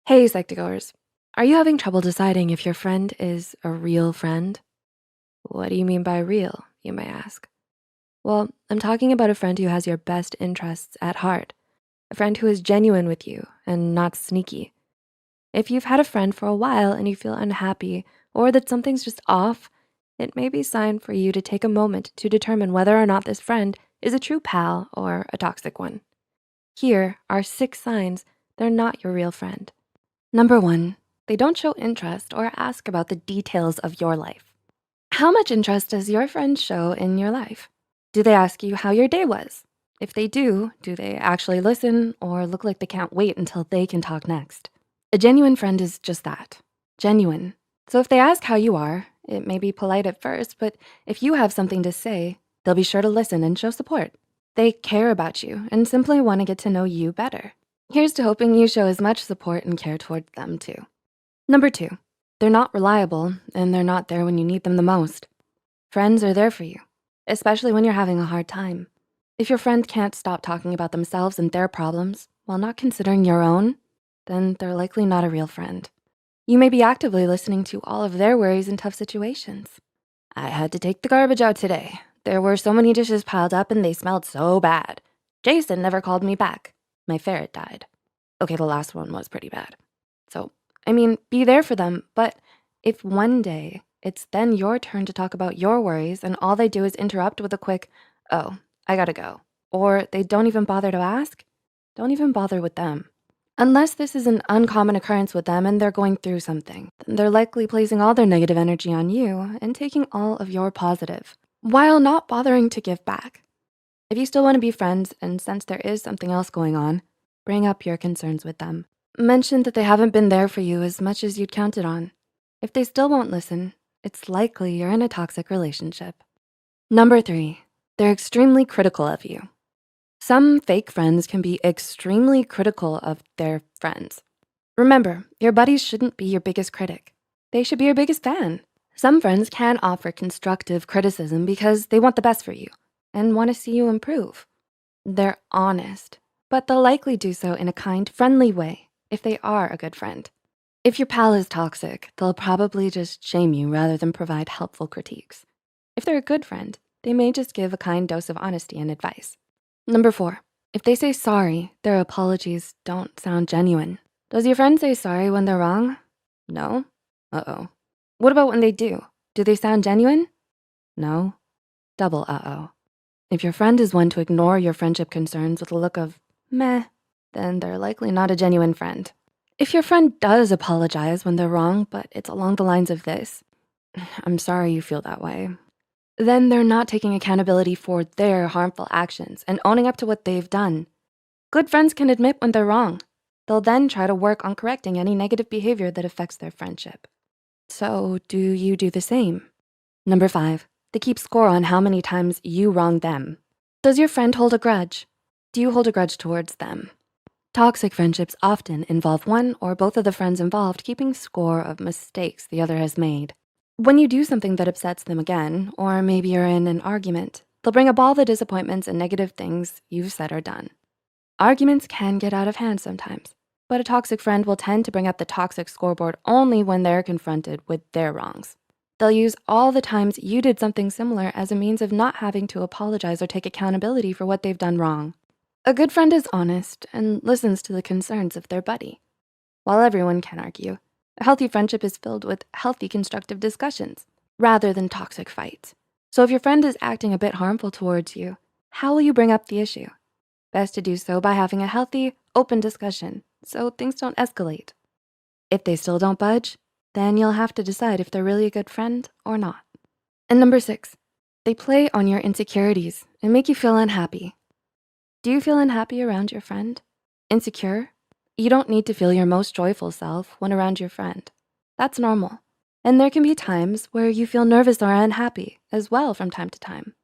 Hey, Psych2Goers. Are you having trouble deciding if your friend is a real friend? What do you mean by real, you may ask? Well, I'm talking about a friend who has your best interests at heart, a friend who is genuine with you and not sneaky. If you've had a friend for a while and you feel unhappy or that something's just off, it may be a sign for you to take a moment to determine whether or not this friend is a true pal or a toxic one. Here are 6 signs they're not your real friend. Number 1, they don't show interest or ask about the details of your life. How much interest does your friend show in your life? Do they ask you how your day was? If they do they actually listen or look like they can't wait until they can talk next? A genuine friend is just that, genuine. So if they ask how you are, it may be polite at first, but if you have something to say, they'll be sure to listen and show support. They care about you and simply wanna get to know you better. Here's to hoping you show as much support and care towards them too. Number 2, they're not reliable and they're not there when you need them the most. Friends are there for you, especially when you're having a hard time. If your friend can't stop talking about themselves and their problems while not considering your own, then they're likely not a real friend. You may be actively listening to all of their worries in tough situations. I had to take the garbage out today. There were so many dishes piled up and they smelled so bad. Jason never called me back. My ferret died. Okay, the last one was pretty bad. So, be there for them, but if one day it's then your turn to talk about your worries and all they do is interrupt with a quick, "Oh, I gotta go," or they don't even bother to ask, don't even bother with them. Unless this is an uncommon occurrence with them and they're going through something, then they're likely placing all their negative energy on you and taking all of your positive, while not bothering to give back. If you still wanna be friends and sense there is something else going on, bring up your concerns with them. Mention that they haven't been there for you as much as you'd counted on. If they still won't listen, it's likely you're in a toxic relationship. Number 3, they're extremely critical of you. Some fake friends can be extremely critical of their friends. Remember, your buddies shouldn't be your biggest critic. They should be your biggest fan. Some friends can offer constructive criticism because they want the best for you and wanna see you improve. They're honest, but they'll likely do so in a kind, friendly way if they are a good friend. If your pal is toxic, they'll probably just shame you rather than provide helpful critiques. If they're a good friend, they may just give a kind dose of honesty and advice. Number 4, if they say sorry, their apologies don't sound genuine. Does your friend say sorry when they're wrong? No? Uh-oh. What about when they do? Do they sound genuine? No? Double uh-oh. If your friend is one to ignore your friendship concerns with a look of meh, then they're likely not a genuine friend. If your friend does apologize when they're wrong, but it's along the lines of this, "I'm sorry you feel that way," then they're not taking accountability for their harmful actions and owning up to what they've done. Good friends can admit when they're wrong. They'll then try to work on correcting any negative behavior that affects their friendship. So do you do the same? Number 5, they keep score on how many times you wronged them. Does your friend hold a grudge? Do you hold a grudge towards them? Toxic friendships often involve one or both of the friends involved keeping score of mistakes the other has made. When you do something that upsets them again, or maybe you're in an argument, they'll bring up all the disappointments and negative things you've said or done. Arguments can get out of hand sometimes, but a toxic friend will tend to bring up the toxic scoreboard only when they're confronted with their wrongs. They'll use all the times you did something similar as a means of not having to apologize or take accountability for what they've done wrong. A good friend is honest and listens to the concerns of their buddy. While everyone can argue, a healthy friendship is filled with healthy constructive discussions rather than toxic fights. So if your friend is acting a bit harmful towards you, how will you bring up the issue? Best to do so by having a healthy, open discussion so things don't escalate. If they still don't budge, then you'll have to decide if they're really a good friend or not. And number 6, they play on your insecurities and make you feel unhappy. Do you feel unhappy around your friend? Insecure? You don't need to feel your most joyful self when around your friend. That's normal. And there can be times where you feel nervous or unhappy as well from time to time.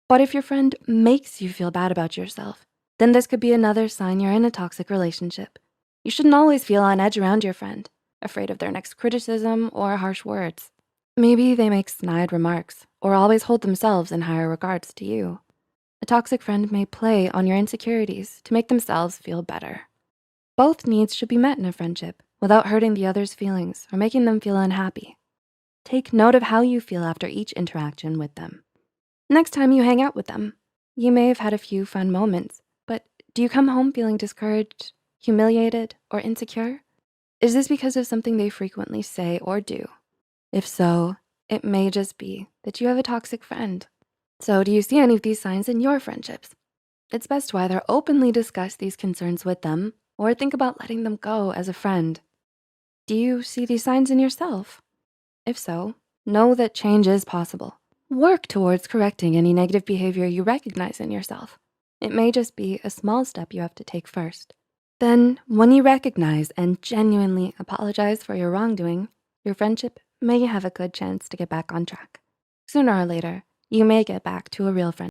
But if your friend makes you feel bad about yourself, then this could be another sign you're in a toxic relationship. You shouldn't always feel on edge around your friend, afraid of their next criticism or harsh words. Maybe they make snide remarks or always hold themselves in higher regards to you. A toxic friend may play on your insecurities to make themselves feel better. Both needs should be met in a friendship, without hurting the other's feelings or making them feel unhappy. Take note of how you feel after each interaction with them. Next time you hang out with them, you may have had a few fun moments, but do you come home feeling discouraged, humiliated, or insecure? Is this because of something they frequently say or do? If so, it may just be that you have a toxic friend. So do you see any of these signs in your friendships? It's best to either openly discuss these concerns with them or think about letting them go as a friend. Do you see these signs in yourself? If so, know that change is possible. Work towards correcting any negative behavior you recognize in yourself. It may just be a small step you have to take first. Then, when you recognize and genuinely apologize for your wrongdoing, your friendship may have a good chance to get back on track. Sooner or later, you may get back to a real friend.